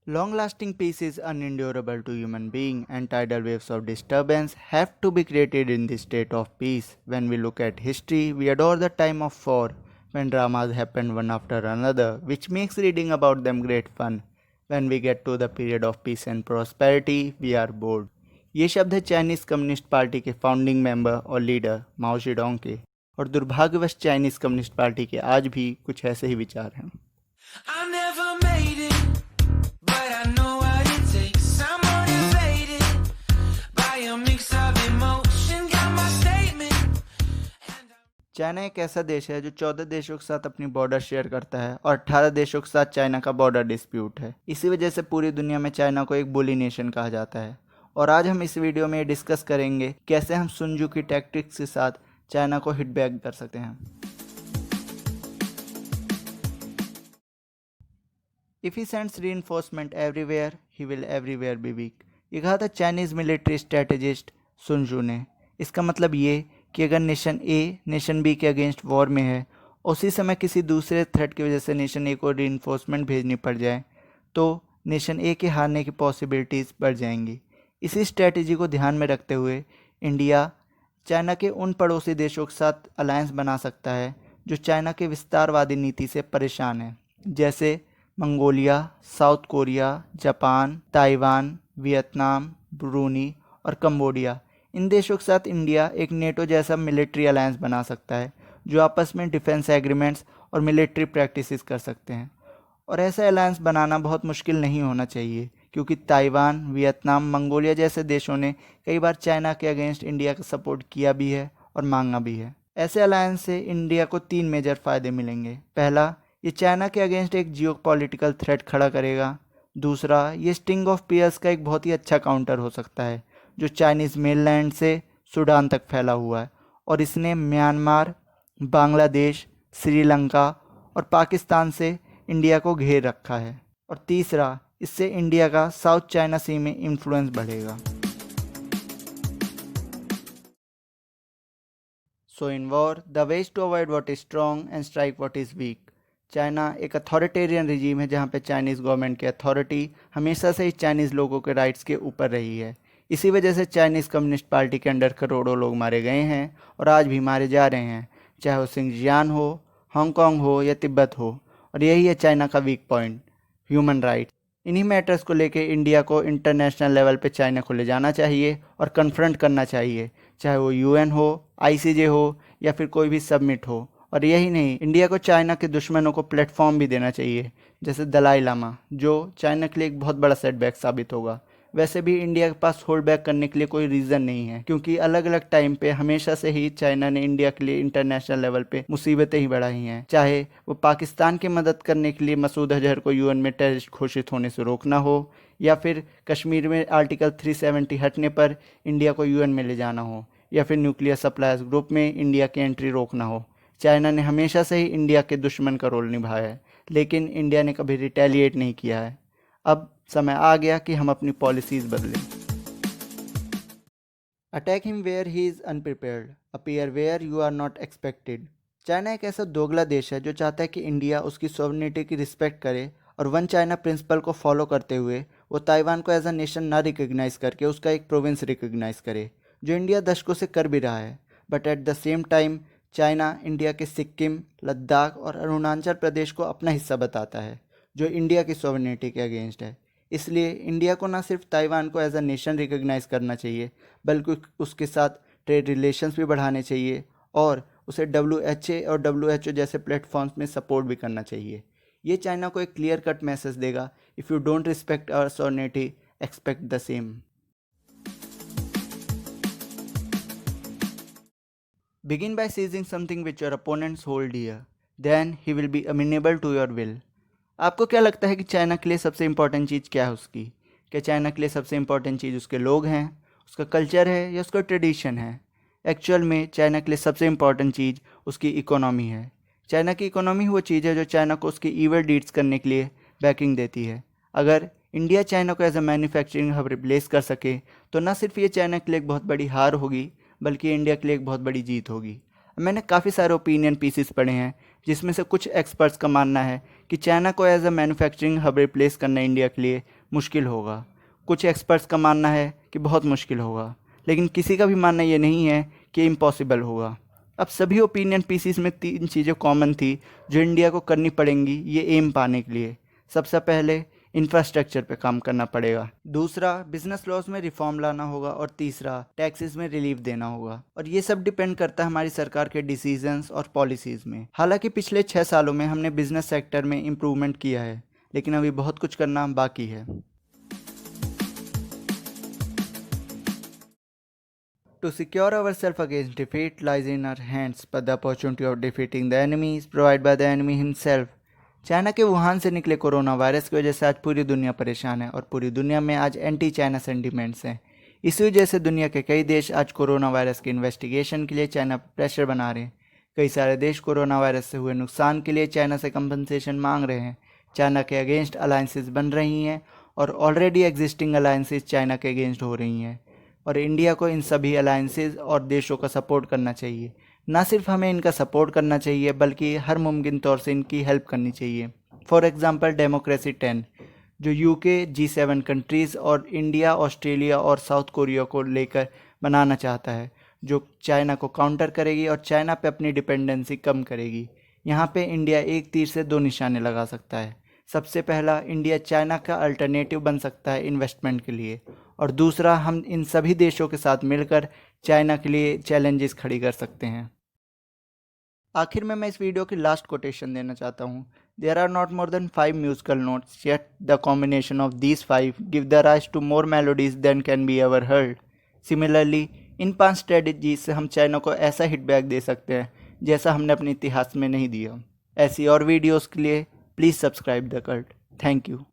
Long lasting peace is unendurable to human being and tidal waves of disturbance have to be created in this state of peace. When we look at history, we adore the time of war when dramas happened one after another, which makes reading about them great fun. When we get to the period of peace and prosperity, we are bored. ये शब्द है Chinese communist party के founding member और leader माओ Zedong के, और दुर्भाग्यवश Chinese communist party के आज भी कुछ ऐसे ही विचार हैं। I never made it, but I know what it takes. I'm motivated by a mix of emotion. Got my statement. China एक ऐसा देश है जो 14 देशों के साथ अपनी बॉर्डर शेयर करता है और 18 देशों के साथ चाइना का बॉर्डर डिस्प्यूट है। इसी वजह से पूरी दुनिया में चाइना को एक बुली नेशन कहा जाता है। और आज हम इस वीडियो में डिस्कस करेंगे कैसे हम सुनजू की टैक्टिक्स के साथ चाइना को हिट बैक कर सकते हैं। If he sends reinforcement everywhere he will everywhere be weak, ये कहा था चाइनीज मिलिट्री स्ट्रेटेजिस्ट सुनजू ने। इसका मतलब ये कि अगर नेशन ए नेशन बी के अगेंस्ट वॉर में है, उसी समय किसी दूसरे थ्रेट की वजह से नेशन ए को रीइंफोर्समेंट भेजनी पड़ जाए तो नेशन ए के हारने की पॉसिबिलिटीज़ बढ़ जाएंगी। इसी स्ट्रेटजी को ध्यान में रखते हुए इंडिया चाइना के उन पड़ोसी देशों के साथ अलायंस बना सकता है जो चाइना के विस्तारवादी नीति से परेशान है, जैसे Mongolia, south Korea, Japan, Taiwan, Vietnam, Bruny और कंबोडिया। इन देशों के साथ इंडिया एक नेटो जैसा मिलिट्री अलायंस बना सकता है जो आपस में डिफेंस एग्रीमेंट्स और मिलिट्री प्रैक्टिसेस कर सकते हैं। और ऐसा अलायंस बनाना बहुत मुश्किल नहीं होना चाहिए, क्योंकि ताइवान, वियतनाम, मंगोलिया जैसे देशों ने कई बार चाइना के अगेंस्ट इंडिया का सपोर्ट किया भी है और मांगा भी है। ऐसे अलायंस से इंडिया को 3 मेजर फ़ायदे मिलेंगे। पहला, ये चाइना के अगेंस्ट एक जियोपॉलिटिकल थ्रेट खड़ा करेगा। दूसरा, ये स्टिंग ऑफ पीयर्स का एक बहुत ही अच्छा काउंटर हो सकता है जो चाइनीज़ मेनलैंड से सूडान तक फैला हुआ है और इसने म्यांमार, बांग्लादेश, श्रीलंका और पाकिस्तान से इंडिया को घेर रखा है। और तीसरा, इससे इंडिया का साउथ चाइना सी में इन्फ्लुएंस बढ़ेगा। So in war the way is to avoid what is strong and strike what is weak. China एक अथॉरिटेरियन रिजीम है जहाँ पे चाइनीज़ गवर्नमेंट की अथॉरिटी हमेशा से ही चाइनीज़ लोगों के राइट्स के ऊपर रही है। इसी वजह से चाइनीज़ कम्युनिस्ट पार्टी के अंडर करोड़ों लोग मारे गए हैं और आज भी मारे जा रहे हैं, चाहे वो सिंगजियान हो, हांगकांग हो या तिब्बत हो। और यही है चाइना का वीक पॉइंट, ह्यूमन राइट्स। इन्हीं मैटर्स को लेके इंडिया को इंटरनेशनल लेवल पे चाइना को ले जाना चाहिए और कन्फ्रंट करना चाहिए, चाहे वो यूएन हो, आईसीजे हो या फिर कोई भी सबमिट हो। और यही नहीं, इंडिया को चाइना के दुश्मनों को प्लेटफॉर्म भी देना चाहिए, जैसे दलाई लामा, जो चाइना के लिए एक बहुत बड़ा सेटबैक साबित होगा। वैसे भी इंडिया के पास होल्ड बैक करने के लिए कोई रीज़न नहीं है, क्योंकि अलग अलग टाइम पे हमेशा से ही चाइना ने इंडिया के लिए इंटरनेशनल लेवल पे मुसीबतें ही बढ़ाई हैं। चाहे वो पाकिस्तान की मदद करने के लिए मसूद अजहर को यूएन में टेररिस्ट घोषित होने से रोकना हो, या फिर कश्मीर में आर्टिकल 370 हटने पर इंडिया को यूएन में ले जाना हो, या फिर न्यूक्लियर सप्लायर्स ग्रुप में इंडिया की एंट्री रोकना हो। चाइना ने हमेशा से ही इंडिया के दुश्मन का रोल निभाया है, लेकिन इंडिया ने कभी रिटेलिएट नहीं किया है। अब समय आ गया कि हम अपनी पॉलिसीज़ बदलें। Attack him where he is unprepared, appear where you are not expected. China एक ऐसा दोगला देश है जो चाहता है कि इंडिया उसकी सॉवरेनिटी की रिस्पेक्ट करे और वन चाइना प्रिंसिपल को फॉलो करते हुए वो ताइवान को एज अ नेशन ना रिकग्नाइज़ करके उसका एक प्रोविंस रिकग्नाइज़ करे, जो इंडिया दशकों से कर भी रहा है। But at the same time China India के सिक्किम, लद्दाख और अरुणाचल प्रदेश को अपना हिस्सा बताता है, जो इंडिया की सॉवरेनिटी के अगेंस्ट है। इसलिए इंडिया को ना सिर्फ ताइवान को एज अ नेशन रिकग्नाइज करना चाहिए, बल्कि उसके साथ ट्रेड रिलेशंस भी बढ़ाने चाहिए और उसे WHA और WHO जैसे प्लेटफॉर्म्स में सपोर्ट भी करना चाहिए। ये चाइना को एक क्लियर कट मैसेज देगा, if you don't respect our sovereignty, expect the same. Begin by seizing something which your opponents hold dear, then he will be amenable to your will. आपको क्या लगता है कि चाइना के लिए सबसे इम्पोर्टेंट चीज़ क्या है उसकी? क्या चाइना के लिए सबसे इम्पोर्टेंट चीज़ उसके लोग हैं, उसका कल्चर है या उसका ट्रेडिशन है? एक्चुअल में चाइना के लिए सबसे इम्पोर्टेंट चीज़ उसकी इकोनॉमी है। चाइना की इकोनॉमी वो चीज़ है जो चाइना को उसकी ईवल डीड्स करने के लिए बैकिंग देती है। अगर इंडिया चाइना को as a manufacturing hub replace कर सके तो न सिर्फ ये चाइना के लिए एक बहुत बड़ी हार होगी, बल्कि इंडिया के लिए एक बहुत बड़ी जीत होगी। मैंने काफ़ी सारे ओपिनियन पीसेस पढ़े हैं जिसमें से कुछ एक्सपर्ट्स का मानना है कि चाइना को as a manufacturing hub replace करना इंडिया के लिए मुश्किल होगा। कुछ एक्सपर्ट्स का मानना है कि बहुत मुश्किल होगा, लेकिन किसी का भी मानना ये नहीं है कि इम्पॉसिबल होगा। अब सभी ओपिनियन पीसीस में 3 चीज़ें कॉमन थी जो इंडिया को करनी पड़ेंगी ये एम पाने के लिए। सबसे पहले इंफ्रास्ट्रक्चर पे काम करना पड़ेगा, दूसरा बिजनेस लॉज में रिफॉर्म लाना होगा, और तीसरा टैक्सेस में रिलीफ देना होगा। और ये सब डिपेंड करता है हमारी सरकार के डिसीजंस और पॉलिसीज़ में। हालांकि पिछले 6 सालों में हमने बिजनेस सेक्टर में इम्प्रूवमेंट किया है, लेकिन अभी बहुत कुछ करना बाकी है। To secure ourselves against defeat lies in our hands, but the opportunity of defeating the enemy is provided by the enemy himself. China के वुहान से निकले कोरोना वायरस की वजह से आज पूरी दुनिया परेशान है, और पूरी दुनिया में आज एंटी चाइना सेंटिमेंट्स हैं। इसी वजह से दुनिया के कई देश आज कोरोना वायरस की इन्वेस्टिगेशन के लिए चाइना पर प्रेशर बना रहे हैं। कई सारे देश कोरोना वायरस से हुए नुकसान के लिए चाइना से कंपनसेशन मांग रहे हैं। चाइना के अगेंस्ट अलायंसेस बन रही हैं, और ऑलरेडी एग्जिस्टिंग अलायंसेस चाइना के अगेंस्ट हो रही हैं, और इंडिया को इन सभी अलायंसेस और देशों का सपोर्ट करना चाहिए। ना सिर्फ हमें इनका सपोर्ट करना चाहिए, बल्कि हर मुमकिन तौर से इनकी हेल्प करनी चाहिए। फॉर एग्जांपल डेमोक्रेसी 10 जो यूके, G7 कंट्रीज़ और इंडिया, ऑस्ट्रेलिया और साउथ कोरिया को लेकर बनाना चाहता है, जो चाइना को काउंटर करेगी और चाइना पे अपनी डिपेंडेंसी कम करेगी। यहाँ पे इंडिया एक तीर से 2 निशाने लगा सकता है। सबसे पहला, इंडिया चाइना का अल्टरनेटिव बन सकता है इन्वेस्टमेंट के लिए, और दूसरा, हम इन सभी देशों के साथ मिलकर चाइना के लिए चैलेंजेस खड़ी कर सकते हैं। आखिर में मैं इस वीडियो की लास्ट कोटेशन देना चाहता हूँ। There are not more than 5 musical notes, yet the combination of these 5 give the rise to more melodies than can be ever heard. Similarly, इन 5 स्ट्रेटजीज से हम चाइना को ऐसा हिटबैक दे सकते हैं जैसा हमने अपने इतिहास में नहीं दिया। ऐसी और वीडियोज़ के लिए please subscribe the cult. Thank you.